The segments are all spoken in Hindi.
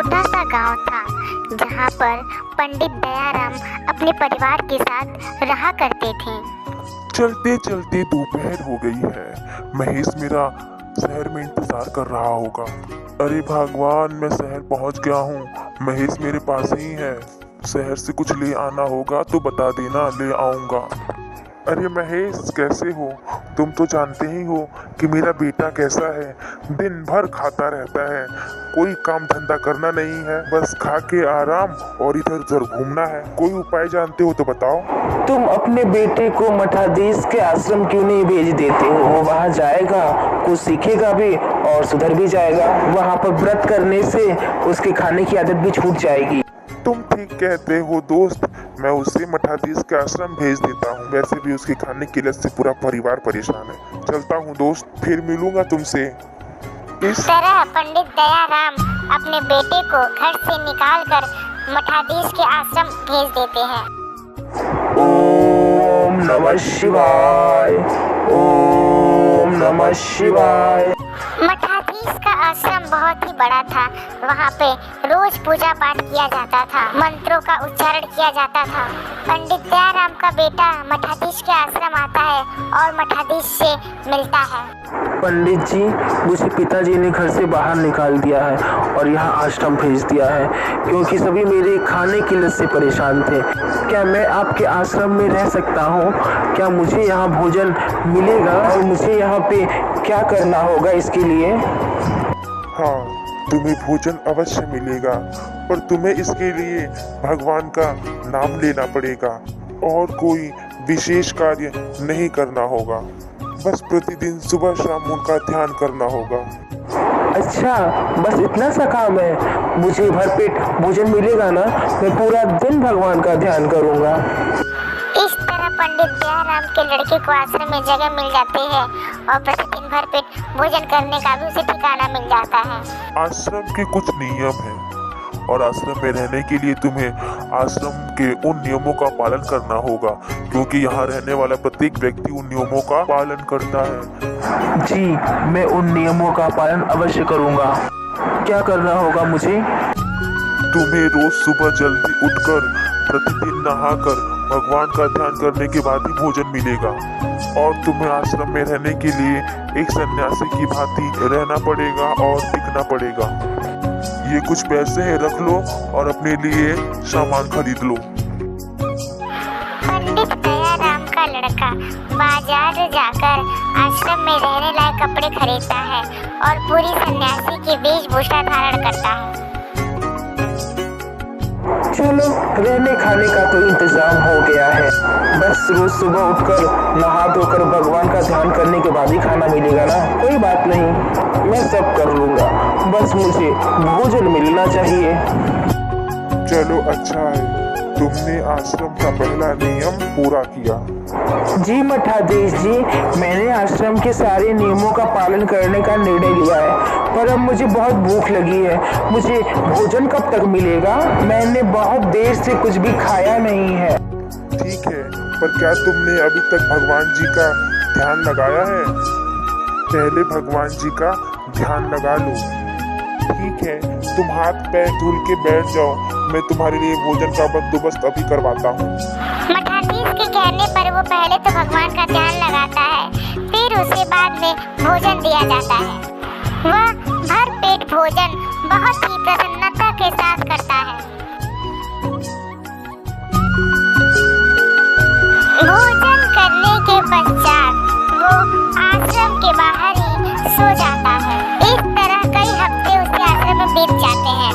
छोटा सा गांव था जहां पर पंडित दयाराम अपने परिवार के साथ रहा करते थे। चलते चलते दोपहर हो गई है। महेश मेरा शहर में इंतजार कर रहा होगा। अरे भगवान, मैं शहर पहुंच गया हूँ। महेश मेरे पास ही है। शहर से कुछ ले आना होगा तो बता देना, ले आऊँगा। अरे महेश, कैसे हो? तुम तो जानते ही हो कि मेरा बेटा कैसा है। दिन भर खाता रहता है, कोई काम धंधा करना नहीं है, बस खा के आराम और इधर उधर घूमना है। कोई उपाय जानते हो तो बताओ। तुम अपने बेटे को मठाधीश के आश्रम क्यों नहीं भेज देते हो? वो वहाँ जाएगा, कुछ सीखेगा भी और सुधर भी जाएगा। वहाँ पर व्रत करने से उसके खाने की आदत भी छूट जाएगी। तुम ठीक कहते हो दोस्त, मैं उसे मठाधीश के आश्रम भेज देता हूँ। वैसे भी उसके खाने की लत से पूरा परिवार परेशान है। चलता हूँ दोस्त, फिर मिलूंगा तुमसे। इस तरह पंडित दयाराम अपने बेटे को घर से निकालकर मठाधीश के आश्रम भेज देते हैं। ओम नमः शिवाय, ओम नमः शिवाय। मठाधीश का आश्रम बहुत ही बड़ा था। वहाँ पे रोज पूजा पाठ किया जाता था, मंत्रों का उच्चारण किया जाता था। पंडित दयाराम का बेटा मठाधीश के आश्रम आता है और मठाधीश से मिलता है। पंडित जी, मुझे पिताजी ने घर से बाहर निकाल दिया है और यहाँ आश्रम भेज दिया है क्योंकि सभी मेरे खाने की लत से परेशान थे। क्या मैं आपके आश्रम में रह सकता हूँ? क्या मुझे यहाँ भोजन मिलेगा और मुझे यहाँ पे क्या करना होगा इसके लिए? हाँ, तुम्हें भोजन अवश्य मिलेगा, पर तुम्हें इसके लिए भगवान का नाम लेना पड़ेगा और कोई विशेष कार्य नहीं करना होगा। बस प्रतिदिन सुबह शाम उनका ध्यान करना होगा। अच्छा, बस इतना सा काम है? मुझे भरपेट भोजन मिलेगा ना? मैं पूरा दिन भगवान का ध्यान करूँगा। इस तरह पंडित दयाराम के लड़के को आश्रम में जगह मिल जाती है और प्रतिदिन भरपेट भोजन करने का भी उसे ठिकाना मिल जाता है। आश्रम के कुछ नियम हैं और आश्रम में रहने के लिए तुम्हें आश्रम के उन नियमों का पालन करना होगा, क्योंकि यहाँ रहने वाला प्रत्येक व्यक्ति उन नियमों का पालन करता है। जी, मैं उन नियमों का पालन अवश्य करूँगा। क्या करना होगा मुझे? तुम्हें रोज सुबह जल्दी उठकर प्रतिदिन नहाकर भगवान का ध्यान करने के बाद ही भोजन मिलेगा और तुम्हें आश्रम में रहने के लिए एक सन्यासी की भांति रहना पड़ेगा और दिखना पड़ेगा। ये कुछ पैसे हैं, रख लो और अपने लिए सामान खरीद लो। पंडित दयाराम का लड़का बाजार जाकर आश्रम में रहने लायक कपड़े खरीदता है और पूरी सन्यासी की वेशभूषा धारण करता है। चलो, रहने खाने का तो इंतजाम हो गया है। बस रोज सुबह उठकर नहा धोकर भगवान का ध्यान करने के बाद ही खाना मिलेगा ना? कोई बात नहीं, मैं सब कर लूँगा। बस मुझे भोजन मिलना चाहिए। चलो, अच्छा है, तुमने आश्रम का पहला नियम पूरा किया। जी मठाधीश जी, मैंने आश्रम के सारे नियमों का पालन करने का निर्णय लिया है, पर अब मुझे बहुत भूख लगी है। मुझे भोजन कब तक मिलेगा? मैंने बहुत देर से कुछ भी खाया नहीं है। ठीक है, पर क्या तुमने अभी तक भगवान जी का ध्यान लगाया है? पहले भगवान जी का ध्यान लगा लो। ठीक है, तुम हाथ पैर धुल के बैठ जाओ, मैं तुम्हारे लिए भोजन का बंदोबस्त अभी करवाता हूँ। मठाधीश के कहने पर वो पहले तो भगवान का ध्यान लगाता है, फिर उसे बाद में भोजन दिया जाता है। वह भरपेट भोजन बहुत ही प्रसन्नता के साथ करता है। भोजन करने के पश्चात वो आश्रम के बाहर ही सो जाता है। इस तरह कई हफ्ते उसके आश्रम में बीत जाते हैं।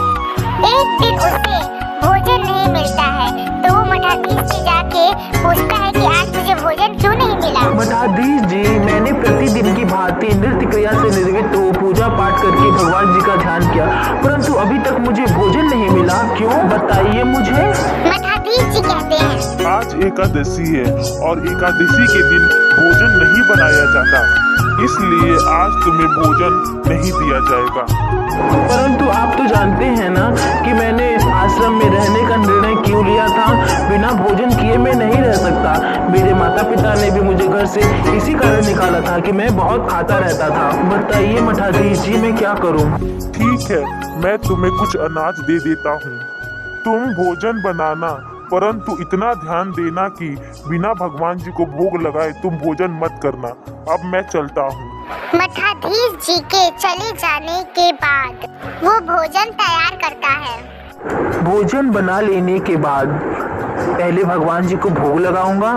एक दिन उसे भोजन नहीं मिलता है तो वो मठाधीश से जाके पूछता है कि आज मुझे भोजन क्यों नहीं मिला। मठाधीश जी, मैंने प्रतिदिन की भांति नृत्य क्रिया से निर्मित हो पूजा पाठ करके भगवान जी का ध्यान किया, परंतु अभी तक मुझे भोजन नहीं मिला। क्यों, बताइए मुझे। मठाधीश जी कहते हैं, आज एकादशी है और एकादशी के दिन भोजन नहीं बनाया जाता, इसलिए आज तुम्हें भोजन नहीं दिया जाएगा। परंतु आप तो जानते हैं ना कि मैंने आश्रम में रहने का निर्णय क्यों लिया था। बिना भोजन किए मैं नहीं रह सकता। मेरे माता पिता ने भी मुझे घर से इसी कारण निकाला था कि मैं बहुत खाता रहता था। बताइए मठाधीश जी मैं क्या करूं? ठीक है, मैं तुम्हें कुछ अनाज दे देता हूँ। तुम भोजन बनाना, परंतु इतना ध्यान देना कि बिना भगवान जी को भोग लगाए तुम भोजन मत करना। अब मैं चलता हूँ। मठाधीश जी के चले जाने के बाद वो भोजन तैयार करता है। भोजन बना लेने के बाद पहले भगवान जी को भोग लगाऊंगा,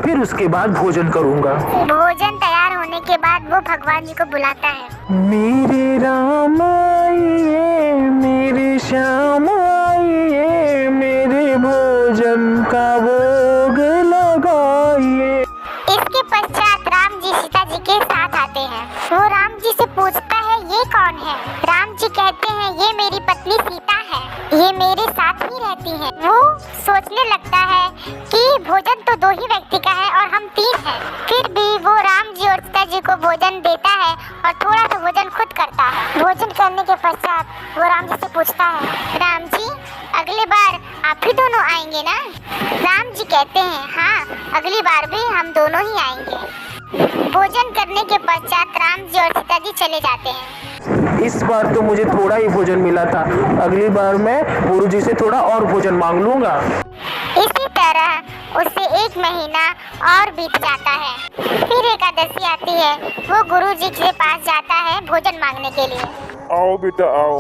फिर उसके बाद भोजन करूंगा। भोजन तैयार होने के बाद वो भगवान जी को बुलाता है। मेरे राम आइए, मेरे श्याम आइए, मेरे भोजन का भोग लगाइए। इसके पश्चात राम जी सीता जी के साथ आते हैं। वो राम जी से पूछता है ये कौन है? राम जी कहते हैं ये मेरी पत्नी सीता है, ये मेरे साथ ही रहती है। वो सोचने लगता है कि भोजन तो 2 ही व्यक्ति का है और हम 3 हैं। फिर भी वो राम जी और सीता जी को भोजन देता है और थोड़ा सा भोजन खुद करता है। भोजन करने के पश्चात वो राम जी से पूछता है, राम जी अगली बार आप ही दोनों आएंगे ना? राम जी कहते हैं हाँ, अगली बार भी हम दोनों ही आएंगे। भोजन करने के पश्चात राम जी और सीता जी चले जाते हैं। इस बार तो मुझे थोड़ा ही भोजन मिला था, अगली बार मैं गुरु जी से थोड़ा और भोजन मांग लूंगा। इसी तरह उससे 1 महीना और बीत जाता है। फिर एकादशी आती है। वो गुरु जी के पास जाता है भोजन मांगने के लिए। आओ बेटा आओ,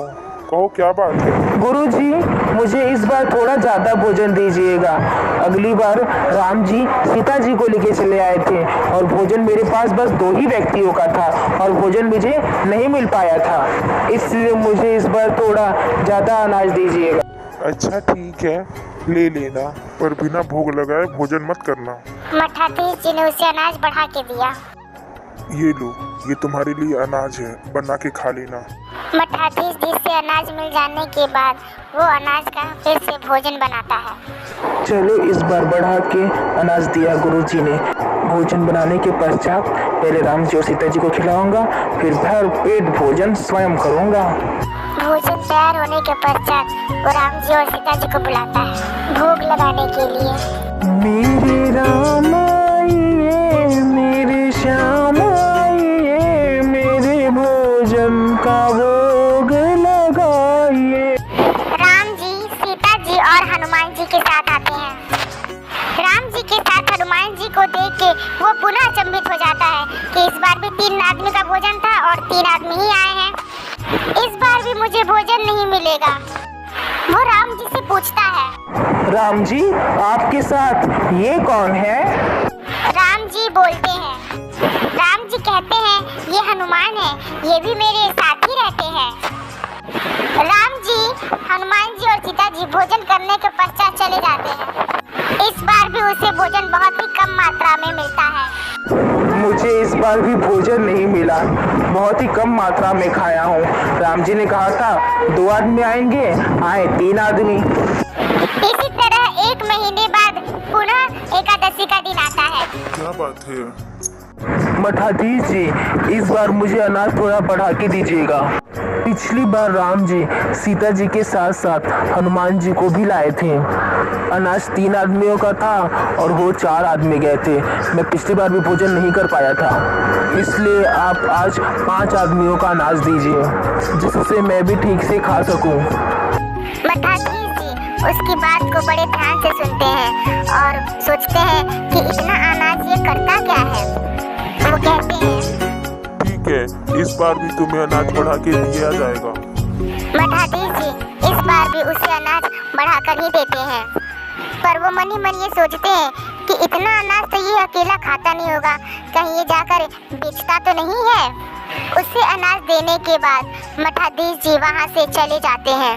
कहो क्या बात है? गुरु जी मुझे इस बार थोड़ा ज्यादा भोजन दीजिएगा। अगली बार राम जी सीता जी को लेके चले आए थे और भोजन मेरे पास बस 2 ही व्यक्तियों का था और भोजन मुझे नहीं मिल पाया था, इसलिए मुझे इस बार थोड़ा ज्यादा अनाज दीजिएगा। अच्छा ठीक है, ले लेना, पर बिना भोग लगाए भोजन मत करना। मठाधीश जी ने उसे अनाज बढ़ा के दिया। ये लो, ये तुम्हारे लिए अनाज है, बना के खा लेना। मठाधीश जी से अनाज मिल जाने के बाद वो अनाज का फिर से भोजन बनाता है। चलो इस बार बढ़ा के अनाज दिया गुरु जी ने। भोजन बनाने के पश्चात पहले राम जी और सीता जी को खिलाऊंगा, फिर भर पेट भोजन स्वयं करूंगा। भोजन तैयार होने के पश्चात वो राम जी और सीता जी को बुलाता है भोग लगाने के लिए। मेरे राम आइए, मेरे श्याम आइए, मेरे भोजन का भोग लगाइए। राम जी, सीता जी और हनुमान जी के साथ आते हैं। राम जी के साथ हनुमान जी को देख के वो पुनः अचंभित हो जाता है कि इस बार भी 3 आदमी का भोजन था और 3 आदमी ही आए हैं। इस बार भी मुझे भोजन नहीं मिलेगा। वो राम जी से पूछता है, राम जी आपके साथ ये कौन है? राम जी बोलते हैं। राम जी कहते हैं ये हनुमान है, ये भी मेरे साथ ही रहते हैं। राम जी, हनुमान जी और सीता जी भोजन करने के पश्चात चले जाते हैं। इस बार भी उसे भोजन बहुत ही कम मात्रा में मिलता है। मुझे इस बार भी भोजन नहीं मिला, बहुत ही कम मात्रा में खाया हूँ। राम जी ने कहा था 2 आदमी आएंगे, आए 3 आदमी। इसी तरह 1 महीने बाद पुनः एकादशी का दिन आता है। क्या बात है? मठाधीश जी इस बार मुझे अनाज थोड़ा बढ़ा के दीजिएगा। पिछली बार राम जी सीता जी के साथ साथ हनुमान जी को भी लाए थे। अनाज 3 आदमियों का था और वो 4 आदमी गए थे। मैं पिछली बार भी भोजन नहीं कर पाया था, इसलिए आप आज 5 आदमियों का अनाज दीजिए, जिससे मैं भी ठीक से खा सकूं। मठाधीश जी उसकी बात को बड़े ध्यान से सुनते हैं और सोचते हैं कि इतना अनाज ये करता क्या है। वो कहते हैं, ठीक है, इस बार भी तुम्हें अनाज बढ़ा के दिया जाएगा। मठाधीश जी इस बार भी उसे अनाज बढ़ाकर ही देते हैं, पर वो मन ही मन ये सोचते हैं कि इतना अनाज तो ये अकेला खाता नहीं होगा, कहीं ये जाकर बेचता तो नहीं है। उसे अनाज देने के बाद मठाधीश जी वहाँ से चले जाते हैं।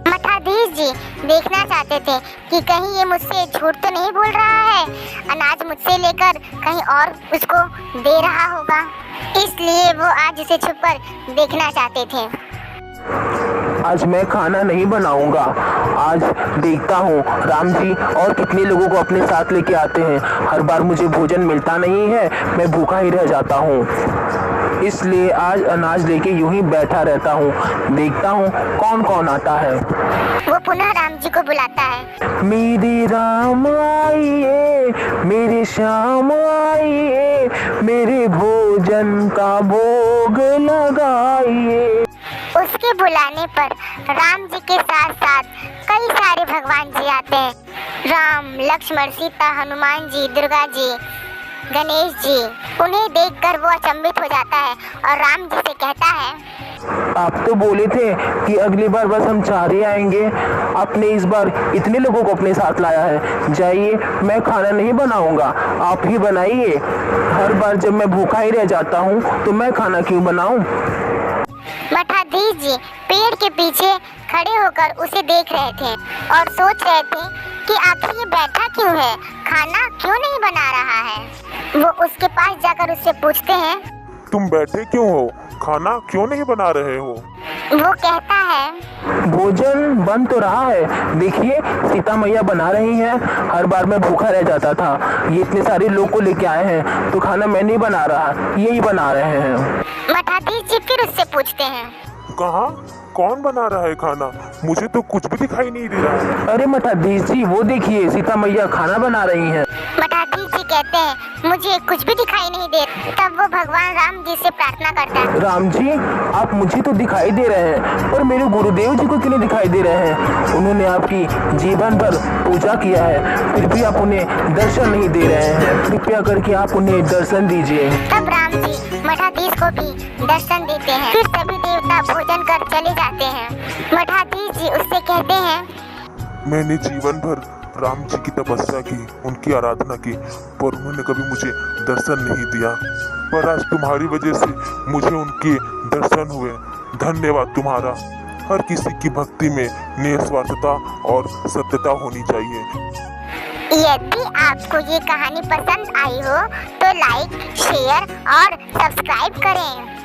मठाधीश जी देखना चाहते थे कि कहीं ये मुझसे झूठ तो नहीं बोल रहा है, अनाज मुझसे लेकर कहीं और उसको दे रहा होगा, इसलिए वो आज इसे छुपकर देखना चाहते थे। आज मैं खाना नहीं बनाऊंगा, आज देखता हूँ राम जी और कितने लोगों को अपने साथ लेके आते हैं। हर बार मुझे भोजन मिलता नहीं है, मैं भूखा ही रह जाता हूँ, इसलिए आज अनाज लेके यूं ही बैठा रहता हूँ, देखता हूँ कौन कौन आता है। वो पुनः राम जी को बुलाता है। मेरे राम आइए, मेरे श्याम आइए, मेरे भोजन का भोग लगाइए। उसके बुलाने पर राम जी के साथ साथ कई सारे भगवान जी आते हैं। राम, लक्ष्मण, सीता, हनुमान जी, दुर्गा जी, गणेश जी। उन्हें देखकर वो अचंभित हो जाता है और राम जी से कहता है, आप तो बोले थे कि अगली बार बस हम 4 ही आएंगे। आपने इस बार इतने लोगों को अपने साथ लाया है। जाइए, मैं खाना नहीं बनाऊंगा, आप ही बनाइए। हर बार जब मैं भूखा ही रह जाता हूँ तो मैं खाना क्यों बनाऊं? मठाधीश जी पेड़ के पीछे खड़े होकर उसे देख रहे थे और सोच रहे थे कि आखिर ये बैठा क्यों है, खाना क्यों नहीं बना रहा है। वो उसके पास जाकर उससे पूछते हैं, तुम बैठे क्यों हो, खाना क्यों नहीं बना रहे हो? वो कहता है, भोजन बन तो रहा है, देखिए सीता मैया बना रही हैं। हर बार मैं भूखा रह जाता था, ये इतने सारे लोग को लेके आए हैं तो खाना मैं नहीं बना रहा, यही बना रहे हैं। मठाधीश जी फिर उससे पूछते हैं, कहाँ, कौन बना रहा है खाना? मुझे तो कुछ भी दिखाई नहीं दे रहा है। अरे मठाधीश जी, वो देखिए सीता मैया खाना बना रही हैं। मठाधीश जी कहते हैं, मुझे कुछ भी दिखाई नहीं दे। तब वो भगवान राम जी से प्रार्थना करता है, राम जी, आप मुझे तो दिखाई दे रहे हैं पर मेरे गुरुदेव जी को क्यों नहीं दिखाई दे रहे हैं? उन्होंने आपकी जीवन भर पूजा किया है, फिर भी आप उन्हें दर्शन नहीं दे रहे हैं। कृपया करके आप उन्हें दर्शन दीजिए। तब राम जी मठाधीश को भी दर्शन देते हैं। फिर सभी देवता भोजन कर चले जाते हैं। मठाधीश जी उससे कहते हैं, मैंने जीवन भर राम जी की तपस्या की, उनकी आराधना की, पर उन्होंने कभी मुझे दर्शन नहीं दिया। पर आज तुम्हारी वजह से मुझे उनके दर्शन हुए। धन्यवाद तुम्हारा। हर किसी की भक्ति में निस्वार्थता और सत्यता होनी चाहिए। यदि आपको ये कहानी पसंद आई हो तो लाइक, शेयर और सब्सक्राइब करें।